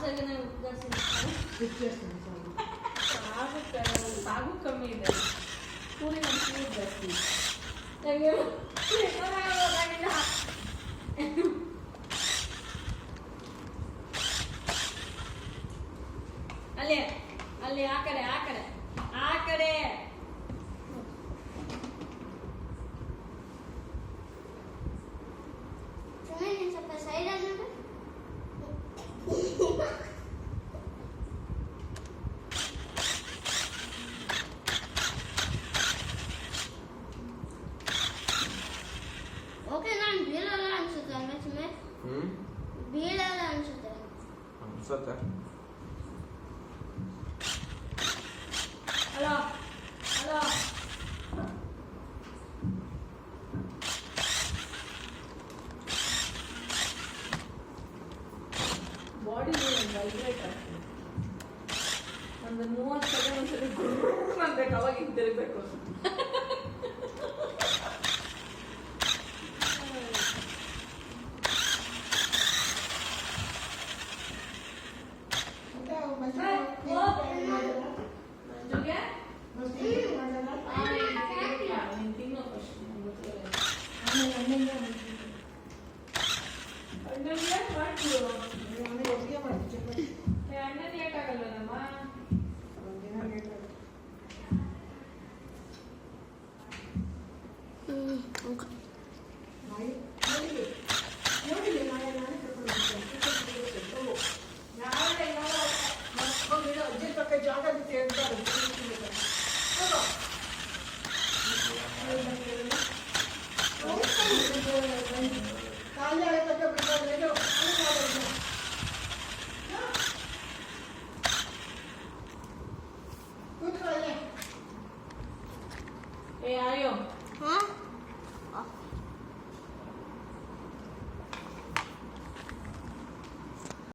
ಸಾಗನೇ ಜಾಸ್ತಿ ಸಾಗು ಕಮ್ಮಿ ಇದೆ ಪೂರಿ ಒಂದು ಜಾಸ್ತಿ ಅಲ್ಲಿ ಅಲ್ಲಿ ಆ ಕಡೆ ಆ ಕಡೆ ಆ ಕಡೆ ಸ್ವಲ್ಪ ಸೈಡ್ ಆಗಿ ಓಕೆ ನಾನು ಬೀಳಲ್ಲ ಅನ್ಸುತ್ತೆ ಅಲ್ವಾ ಸುಮ್ಮನೆ ಬೀಳಲ್ಲ ಅನ್ಸುತ್ತೆ ಹಲೋ ಹಲೋ ಬಾಡಿ ವೈಬ್ರೇಟ್ ಆಗ್ತದೆ ಒಂದು 30 ಸೆಕೆಂಡ್ ಒಂದ್ಸರಿ ಗುರ್ರ್ ಅನ್ಬೇಕು ಅವಾಗ ಹಿಂಗೆ ತಿರುಗಬೇಕು Hey, Ayo. Huh?